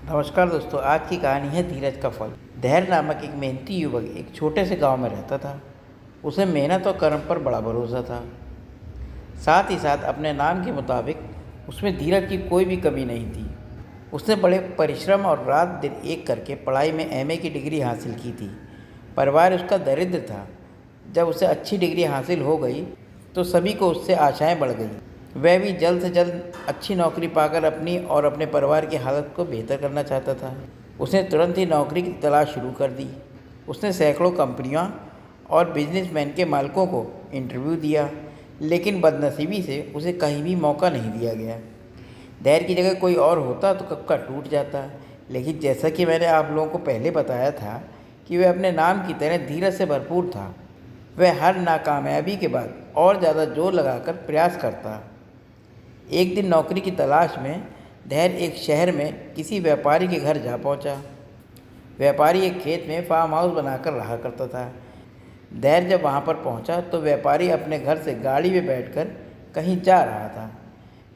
नमस्कार दोस्तों, आज की कहानी है धीरज का फल। धैर्य नामक एक मेहनती युवक एक छोटे से गांव में रहता था। उसे मेहनत और कर्म पर बड़ा भरोसा था। साथ ही साथ अपने नाम के मुताबिक उसमें धीरज की कोई भी कमी नहीं थी। उसने बड़े परिश्रम और रात दिन एक करके पढ़ाई में एमए की डिग्री हासिल की थी। परिवार उसका दरिद्र था। जब उसे अच्छी डिग्री हासिल हो गई तो सभी को उससे आशाएं बढ़ गई। वह भी जल्द से जल्द अच्छी नौकरी पाकर अपनी और अपने परिवार की हालत को बेहतर करना चाहता था। उसने तुरंत ही नौकरी की तलाश शुरू कर दी। उसने सैकड़ों कंपनियां और बिजनेसमैन के मालिकों को इंटरव्यू दिया, लेकिन बदनसीबी से उसे कहीं भी मौका नहीं दिया गया। धैर्य की जगह कोई और होता तो कब का टूट जाता, लेकिन जैसा कि मैंने आप लोगों को पहले बताया था कि वह अपने नाम की तरह धीरज से भरपूर था। वह हर नाकामयाबी के बाद और ज़्यादा जोर लगाकर प्रयास करता। एक दिन नौकरी की तलाश में धैर्य एक शहर में किसी व्यापारी के घर जा पहुंचा। व्यापारी एक खेत में फार्म हाउस बनाकर रहा करता था। धैर्य जब वहां पर पहुंचा तो व्यापारी अपने घर से गाड़ी में बैठकर कहीं जा रहा था।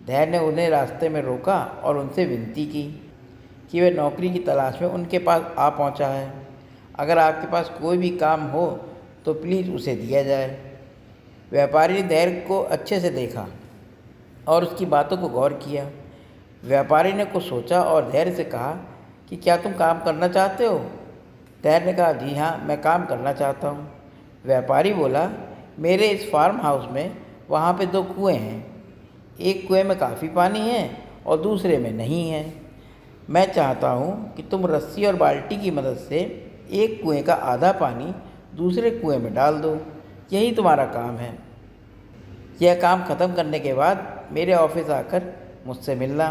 धैर्य ने उन्हें रास्ते में रोका और उनसे विनती की कि वह नौकरी की तलाश में उनके पास आ पहुंचा है। अगर आपके पास कोई भी काम हो तो प्लीज़ उसे दिया जाए। व्यापारी ने धैर्य को अच्छे से देखा और उसकी बातों को गौर किया। व्यापारी ने कुछ सोचा और धैर्य से कहा कि क्या तुम काम करना चाहते हो? धैर्य ने कहा, जी हाँ, मैं काम करना चाहता हूँ। व्यापारी बोला, मेरे इस फार्म हाउस में वहाँ पे 2 कुएँ हैं। एक कुएँ में काफ़ी पानी है और दूसरे में नहीं है। मैं चाहता हूँ कि तुम रस्सी और बाल्टी की मदद से एक कुएँ का आधा पानी दूसरे कुएँ में डाल दो। यही तुम्हारा काम है। यह काम ख़त्म करने के बाद मेरे ऑफिस आकर मुझसे मिलना।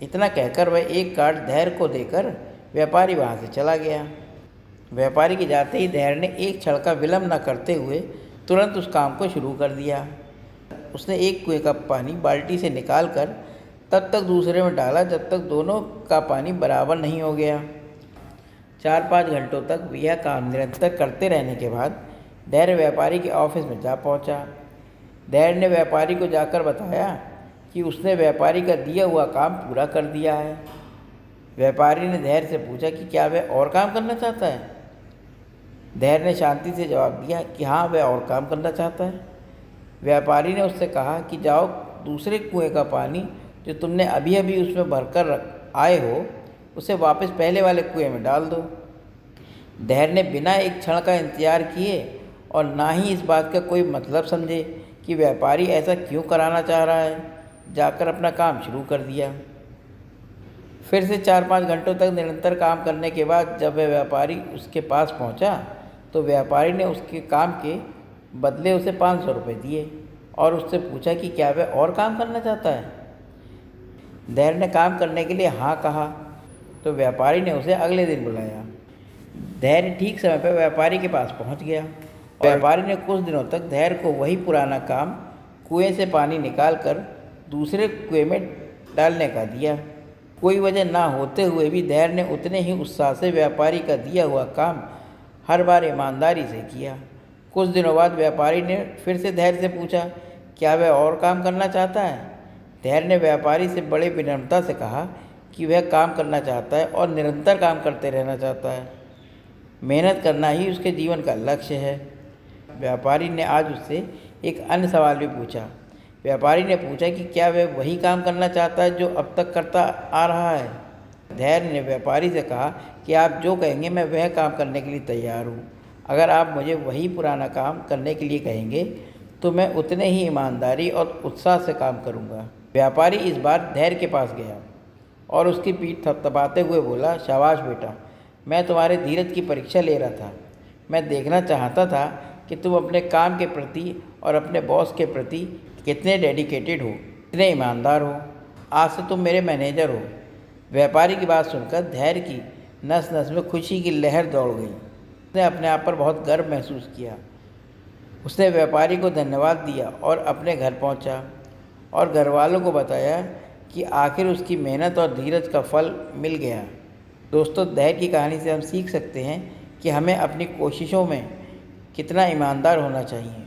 इतना कहकर वह एक कार्ड धैर्य को देकर व्यापारी वहाँ से चला गया। व्यापारी के जाते ही धैर्य ने एक क्षण का विलंब न करते हुए तुरंत उस काम को शुरू कर दिया। उसने एक कुएं का पानी बाल्टी से निकालकर तब तक दूसरे में डाला जब तक दोनों का पानी बराबर नहीं हो गया। 4-5 घंटों तक यह काम निरंतर करते रहने के बाद धैर्य व्यापारी के ऑफिस में जा पहुंचा। धैर्य ने व्यापारी को जाकर बताया कि उसने व्यापारी का दिया हुआ काम पूरा कर दिया है। व्यापारी ने धैर्य से पूछा कि क्या वह और काम करना चाहता है। धैर्य ने शांति से जवाब दिया कि हाँ, वह और काम करना चाहता है। व्यापारी ने उससे कहा कि जाओ, दूसरे कुएं का पानी जो तुमने अभी अभी उसमें भरकर आए हो उसे वापस पहले वाले कुएं में डाल दो। धैर्य ने बिना एक क्षण का इंतजार किए और ना ही इस बात का कोई मतलब समझे कि व्यापारी ऐसा क्यों कराना चाह रहा है, जाकर अपना काम शुरू कर दिया। फिर से 4-5 घंटों तक निरंतर काम करने के बाद जब वह व्यापारी उसके पास पहुंचा तो व्यापारी ने उसके काम के बदले उसे 500 रुपये दिए और उससे पूछा कि क्या वह और काम करना चाहता है। धैर्य ने काम करने के लिए हाँ कहा तो व्यापारी ने उसे अगले दिन बुलाया। धैर्य ठीक समय पर व्यापारी के पास पहुंच गया। व्यापारी ने कुछ दिनों तक धैर्य को वही पुराना काम कुएं से पानी निकालकर दूसरे कुएं में डालने का दिया। कोई वजह ना होते हुए भी धैर्य ने उतने ही उत्साह से व्यापारी का दिया हुआ काम हर बार ईमानदारी से किया। कुछ दिनों बाद व्यापारी ने फिर से धैर्य से पूछा, क्या वह और काम करना चाहता है? धैर्य ने व्यापारी से बड़े विनम्रता से कहा कि वह काम करना चाहता है और निरंतर काम करते रहना चाहता है। मेहनत करना ही उसके जीवन का लक्ष्य है। व्यापारी ने आज उससे एक अन्य सवाल भी पूछा। व्यापारी ने पूछा कि क्या वह वही काम करना चाहता है जो अब तक करता आ रहा है। धैर्य ने व्यापारी से कहा कि आप जो कहेंगे मैं वह काम करने के लिए तैयार हूँ। अगर आप मुझे वही पुराना काम करने के लिए कहेंगे तो मैं उतने ही ईमानदारी और उत्साह से काम करूँगा। व्यापारी इस बार धैर्य के पास गया और उसकी पीठ थपथपाते हुए बोला, शाबाश बेटा, मैं तुम्हारे धीरज की परीक्षा ले रहा था। मैं देखना चाहता था कि तुम अपने काम के प्रति और अपने बॉस के प्रति कितने डेडिकेटेड हो, कितने ईमानदार हो। आज से तुम मेरे मैनेजर हो। व्यापारी की बात सुनकर धैर्य की नस नस में खुशी की लहर दौड़ गई। उसने अपने आप पर बहुत गर्व महसूस किया। उसने व्यापारी को धन्यवाद दिया और अपने घर पहुंचा और घर वालों को बताया कि आखिर उसकी मेहनत और धीरज का फल मिल गया। दोस्तों, धैर्य की कहानी से हम सीख सकते हैं कि हमें अपनी कोशिशों में कितना ईमानदार होना चाहिए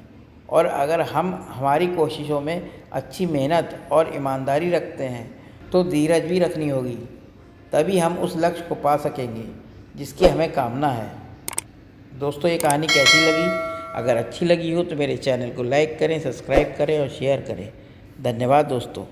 और अगर हम हमारी कोशिशों में अच्छी मेहनत और ईमानदारी रखते हैं तो धीरज भी रखनी होगी। तभी हम उस लक्ष्य को पा सकेंगे जिसकी हमें कामना है। दोस्तों, ये कहानी कैसी लगी? अगर अच्छी लगी हो तो मेरे चैनल को लाइक करें, सब्सक्राइब करें और शेयर करें। धन्यवाद दोस्तों।